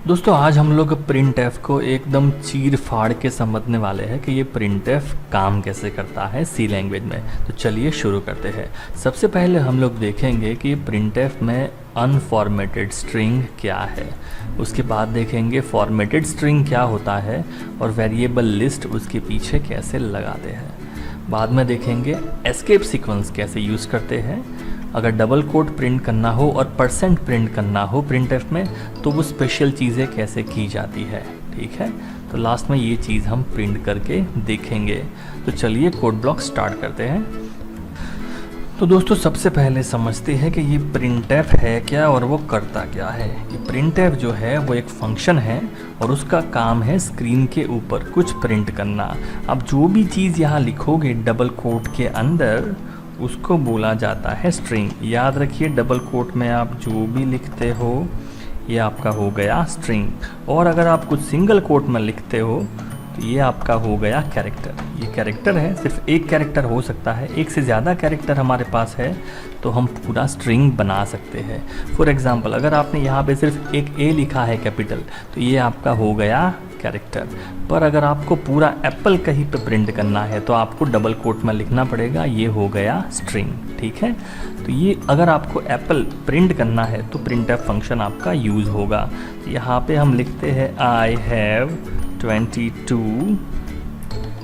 दोस्तों आज हम लोग प्रिंट एफ को एकदम चीर फाड़ के समझने वाले हैं कि ये प्रिंट एफ काम कैसे करता है सी लैंग्वेज में। तो चलिए शुरू करते हैं। सबसे पहले हम लोग देखेंगे कि प्रिंट एफ में अनफॉर्मेटेड स्ट्रिंग क्या है, उसके बाद देखेंगे फॉर्मेटेड स्ट्रिंग क्या होता है और वेरिएबल लिस्ट उसके पीछे कैसे लगाते हैं। बाद में देखेंगे एस्केप सीक्वेंस कैसे यूज़ करते हैं। अगर डबल कोट प्रिंट करना हो और परसेंट प्रिंट करना हो प्रिंट एफ में तो वो स्पेशल चीज़ें कैसे की जाती है, ठीक है। तो लास्ट में ये चीज़ हम प्रिंट करके देखेंगे। तो चलिए कोड ब्लॉक स्टार्ट करते हैं। तो दोस्तों सबसे पहले समझते हैं कि ये प्रिंट एफ है क्या और वो करता क्या है। ये प्रिंट एफ जो है वो एक फंक्शन है और उसका काम है स्क्रीन के ऊपर कुछ प्रिंट करना। अब जो भी चीज़ यहाँ लिखोगे डबल कोट के अंदर उसको बोला जाता है स्ट्रिंग। याद रखिए डबल कोट में आप जो भी लिखते हो ये आपका हो गया स्ट्रिंग, और अगर आप कुछ सिंगल कोट में लिखते हो तो ये आपका हो गया कैरेक्टर। ये कैरेक्टर है, सिर्फ एक कैरेक्टर हो सकता है। एक से ज़्यादा कैरेक्टर हमारे पास है तो हम पूरा स्ट्रिंग बना सकते हैं। फॉर एग्जांपल अगर आपने यहाँ पे सिर्फ एक ए लिखा है कैपिटल तो ये आपका हो गया कैरेक्टर। पर अगर आपको पूरा एप्पल कहीं पे प्रिंट करना है तो आपको डबल कोट में लिखना पड़ेगा, ये हो गया स्ट्रिंग, ठीक है। तो ये अगर आपको एप्पल प्रिंट करना है तो प्रिंट एफ फंक्शन आपका यूज़ होगा। यहाँ पे हम लिखते हैं आई हैव 22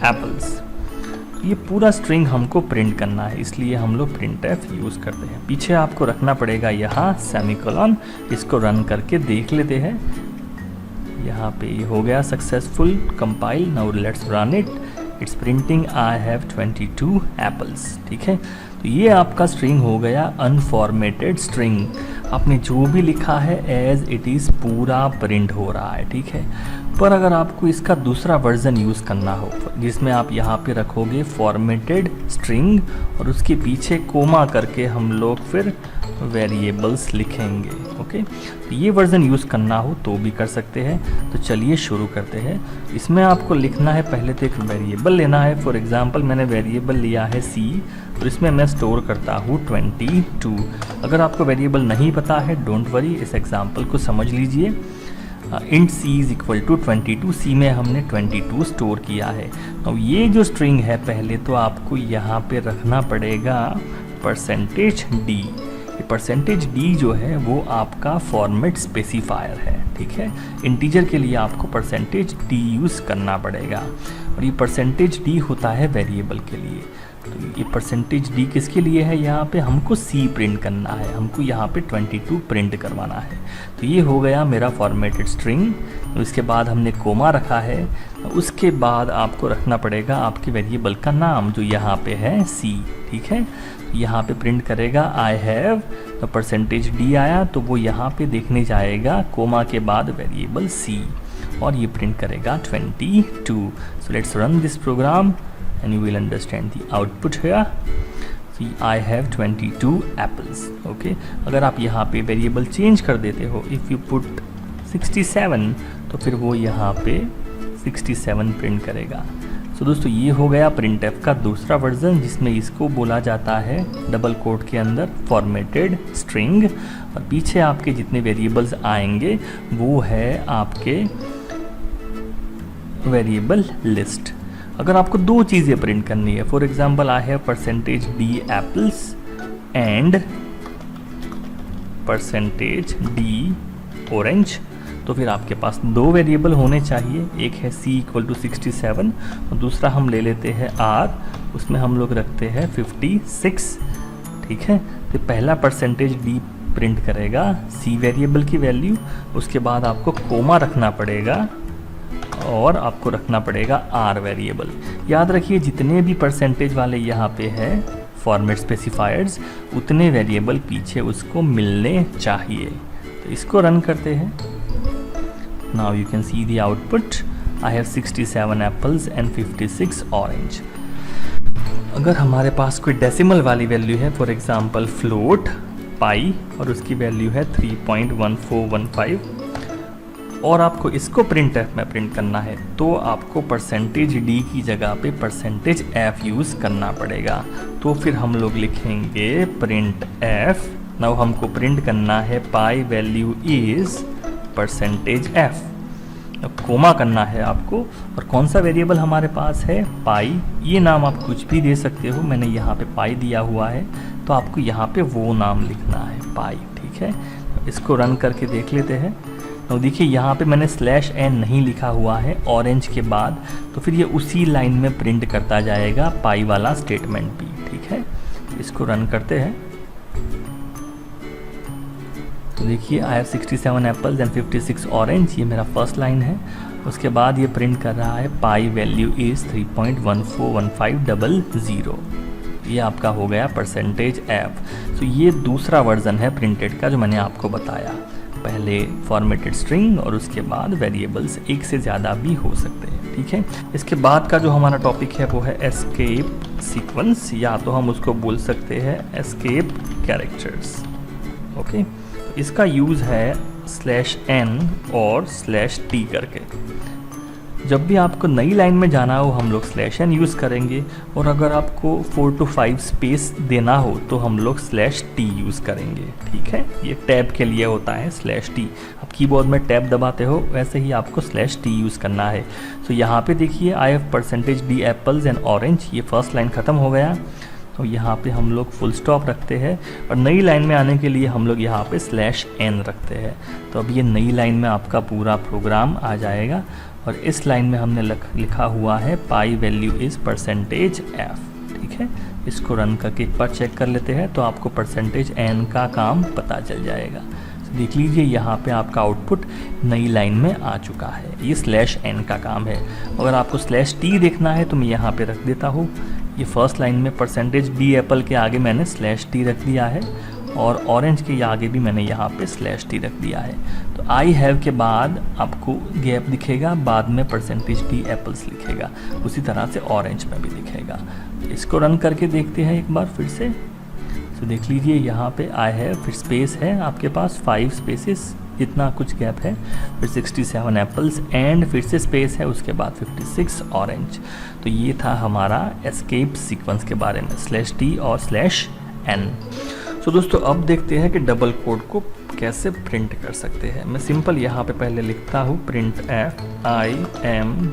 एप्पल्स। ये पूरा स्ट्रिंग हमको प्रिंट करना है, इसलिए हम लोग प्रिंट एफ यूज़ करते हैं। पीछे आपको रखना पड़ेगा यहाँ सेमीकोलन। इसको रन करके देख लेते हैं। यहाँ पे ये हो गया successful compile. Now let's run it. It's printing I have 22 apples, ठीक है। तो ये आपका स्ट्रिंग हो गया अनफॉर्मेटेड स्ट्रिंग। आपने जो भी लिखा है एज इट इज़ पूरा प्रिंट हो रहा है, ठीक है। पर अगर आपको इसका दूसरा वर्जन यूज़ करना हो जिसमें आप यहाँ पे रखोगे फॉर्मेटेड स्ट्रिंग और उसके पीछे कोमा करके हम लोग फिर वेरिएबल्स लिखेंगे, ओके। तो ये वर्जन यूज़ करना हो तो भी कर सकते हैं। तो चलिए शुरू करते हैं। इसमें आपको लिखना है, पहले तो एक वेरिएबल लेना है। फॉर एग्जांपल मैंने वेरिएबल लिया है सी और इसमें मैं स्टोर करता हूँ 22। अगर आपको वेरिएबल नहीं पता है डोंट वरी, इस एग्जाम्पल को समझ लीजिए। Int C is equal to 22, C में हमने 22 स्टोर किया है। अब ये जो स्ट्रिंग है पहले तो आपको यहाँ पे रखना पड़ेगा परसेंटेज डी। ये परसेंटेज डी जो है वो आपका फॉर्मेट स्पेसिफायर है, ठीक है। इंटीजर के लिए आपको परसेंटेज डी यूज़ करना पड़ेगा और ये परसेंटेज डी होता है वेरिएबल के लिए। तो ये परसेंटेज डी किसके लिए है, यहाँ पे हमको सी प्रिंट करना है, हमको यहाँ पे 22 प्रिंट करवाना है। तो ये हो गया मेरा फॉर्मेटेड स्ट्रिंग। इसके बाद हमने कोमा रखा है। उसके बाद आपको रखना पड़ेगा आपके वेरिएबल का नाम जो यहाँ पे है सी, ठीक है। यहाँ पे प्रिंट करेगा आई हैव, तो परसेंटेज डी आया तो वो यहाँ पे देखने जाएगा कोमा के बाद वेरिएबल सी और ये प्रिंट करेगा 22। So let's run this program and you will understand the output here. See, I have 22 apples. Okay. अगर आप यहाँ पे वेरिएबल चेंज कर देते हो, if you put 67 तो फिर वो यहाँ पे 67 प्रिंट करेगा। तो दोस्तों ये हो गया प्रिंट एफ का दूसरा वर्जन जिसमें इसको बोला जाता है डबल कोट के अंदर फॉर्मेटेड स्ट्रिंग और पीछे आपके जितने वेरिएबल्स आएंगे वो है आपके वेरिएबल लिस्ट। अगर आपको दो चीज़ें प्रिंट करनी है, for example I have percentage D apples and percentage D orange, तो फिर आपके पास दो वेरिएबल होने चाहिए। एक है सी इक्वल टू 67 और दूसरा हम ले लेते हैं आर, उसमें हम लोग रखते हैं 56, ठीक है। तो पहला परसेंटेज डी प्रिंट करेगा सी वेरिएबल की वैल्यू, उसके बाद आपको कोमा रखना पड़ेगा और आपको रखना पड़ेगा आर वेरिएबल। याद रखिए जितने भी परसेंटेज वाले यहाँ पे है फॉर्मेट स्पेसिफायर्स उतने वेरिएबल पीछे उसको मिलने चाहिए। तो इसको रन करते हैं। Now you can see the output, I have 67 apples and 56 orange. अगर हमारे पास कोई डेसिमल वाली वैल्यू है, फॉर एग्जांपल फ्लोट पाई और उसकी वैल्यू है 3.1415 और आपको इसको प्रिंट एफ में प्रिंट करना है तो आपको परसेंटेज डी की जगह पे परसेंटेज एफ यूज़ करना पड़ेगा। तो फिर हम लोग लिखेंगे प्रिंट एफ। नाउ हमको प्रिंट करना है pi value is %f। Comma करना है आपको, और कौन सा वेरिएबल हमारे पास है, पाई। ये नाम आप कुछ भी दे सकते हो, मैंने यहाँ पे पाई दिया हुआ है, तो आपको यहाँ पे वो नाम लिखना है, पाई। ठीक है, इसको रन करके देख लेते हैं। तो देखिए यहाँ पे मैंने /n नहीं लिखा हुआ है ऑरेंज के बाद, तो फिर ये उसी लाइन में प्रिंट करता जाएगा पाई वाला स्टेटमेंट भी। ठीक है, इसको रन करते हैं। तो देखिए I have 67 apples and 56 orange, ये मेरा फर्स्ट लाइन है। उसके बाद ये प्रिंट कर रहा है पाई वैल्यू इज़ 3.141500। ये आपका हो गया %f। तो ये दूसरा वर्जन है प्रिंटेड का जो मैंने आपको बताया। पहले फॉर्मेटेड स्ट्रिंग और उसके बाद वेरिएबल्स, एक से ज़्यादा भी हो सकते हैं। ठीक है, इसके बाद का जो हमारा टॉपिक है वो है एस्केप सीक्वेंस, या तो हम उसको बोल सकते हैं एस्केप कैरेक्टर्स। ओके, इसका यूज़ है /n और /t करके। जब भी आपको नई लाइन में जाना हो हम लोग /n यूज़ करेंगे, और अगर आपको 4 to 5 स्पेस देना हो तो हम लोग /t यूज़ करेंगे। ठीक है, ये टैब के लिए होता है /t। आप कीबोर्ड में टैब दबाते हो वैसे ही आपको /t यूज़ करना है। तो यहाँ पे देखिए I have %d apples and orange, ये फर्स्ट लाइन ख़त्म हो गया। तो यहाँ पे हम लोग फुल स्टॉप रखते हैं, और नई लाइन में आने के लिए हम लोग यहाँ पे /n रखते हैं। तो अब ये नई लाइन में आपका पूरा प्रोग्राम आ जाएगा, और इस लाइन में हमने लिखा हुआ है पाई वैल्यू इज़ %f। ठीक है, इसको रन करके एक बार चेक कर लेते हैं, तो आपको %n का काम पता चल जाएगा। तो देख लीजिए यहाँ पे आपका आउटपुट नई लाइन में आ चुका है। ये /n का काम है। अगर आपको /t देखना है तो मैं यहाँ पे रख देता हूँ। ये फर्स्ट लाइन में %d एप्पल के आगे मैंने /t रख दिया है, और ऑरेंज के आगे भी मैंने यहाँ पे /t रख दिया है। तो आई हैव के बाद आपको गैप दिखेगा, बाद में %d एप्पल्स लिखेगा, उसी तरह से ऑरेंज में भी दिखेगा। इसको रन करके देखते हैं एक बार फिर से। तो देख लीजिए यहाँ पे आई हैव, फिर स्पेस है आपके पास 5 स्पेसेस, इतना कुछ गैप है, फिर 67 एप्पल्स एंड फिर से स्पेस है, उसके बाद 56 ऑरेंज। तो ये था हमारा एस्केप सीक्वेंस के बारे में, /t और /n। तो दोस्तों अब देखते हैं कि डबल कोड को कैसे प्रिंट कर सकते हैं। मैं सिंपल यहाँ पे पहले लिखता हूँ printf I am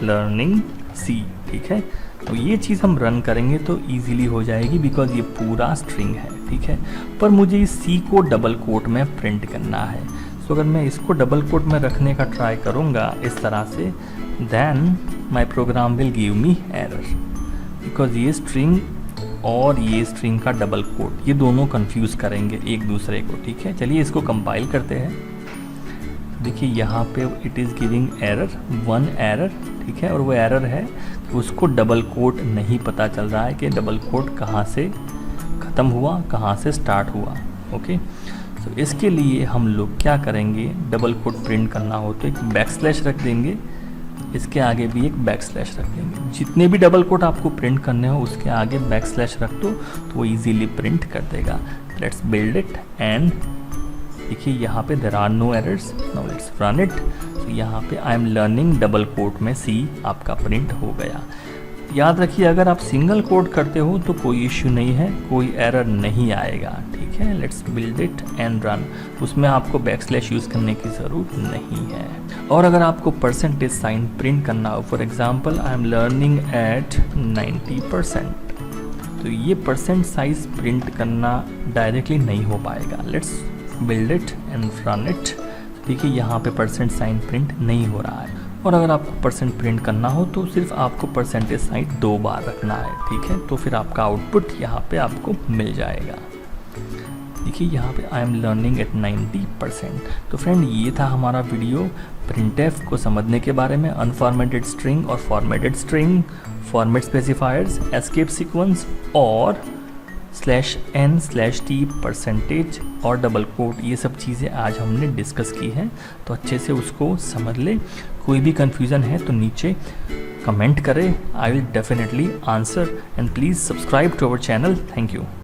learning C। ठीक है, तो ये चीज़ हम रन करेंगे तो इजीली हो जाएगी, बिकॉज ये पूरा स्ट्रिंग है। ठीक है, पर मुझे इस C को डबल कोट में प्रिंट करना है। तो अगर मैं इसको डबल कोट में रखने का ट्राई करूँगा इस तरह से, then my program will give me error, because ये स्ट्रिंग और ये स्ट्रिंग का डबल कोट, ये दोनों कंफ्यूज करेंगे एक दूसरे को। ठीक है, चलिए इसको कंपाइल करते हैं। देखिए यहाँ पे it is giving error, 1 error. ठीक है, और वो एरर है कि उसको डबल कोट नहीं पता चल रहा है कि डबल कोट कहाँ से ख़त्म हुआ, कहाँ से स्टार्ट हुआ। ओके, तो इसके लिए हम लोग क्या करेंगे, डबल कोट प्रिंट करना हो तो एक / रख देंगे, इसके आगे भी एक / रख देंगे। जितने भी डबल कोट आपको प्रिंट करने हो उसके आगे / रख दो तो वो इजीली प्रिंट कर देगा। लेट्स बिल्ड इट, एंड देखिए यहाँ पे there are no errors. Now let's run it. तो यहाँ पे I am learning double quote में C आपका प्रिंट हो गया। याद रखिए अगर आप सिंगल कोड करते हो तो कोई इश्यू नहीं है, कोई एरर नहीं आएगा। ठीक है, let's build it and run, उसमें आपको / यूज़ करने की ज़रूरत नहीं है। और अगर आपको %साइन प्रिंट करना हो, for example I am learning at 90%, तो ये % साइज प्रिंट करना डायरेक्टली नहीं हो पाएगा। Let's build it and run it. देखिए यहाँ पे %साइन प्रिंट नहीं हो रहा है। और अगर आपको % प्रिंट करना हो तो सिर्फ आपको % साइन 2 बार रखना है। ठीक है, तो फिर आपका आउटपुट यहाँ पे आपको मिल जाएगा। देखिए यहाँ पे आई एम लर्निंग एट 90%। तो फ्रेंड ये था हमारा वीडियो printf को समझने के बारे में, अनफॉर्मेटेड स्ट्रिंग और formatted string, format specifiers, escape sequence और /n/t % और डबल कोट, ये सब चीज़ें आज हमने डिस्कस की हैं। तो अच्छे से उसको समझ ले। कोई भी कन्फ्यूज़न है तो नीचे कमेंट करें, I will definitely answer, and please subscribe to our channel. Thank you.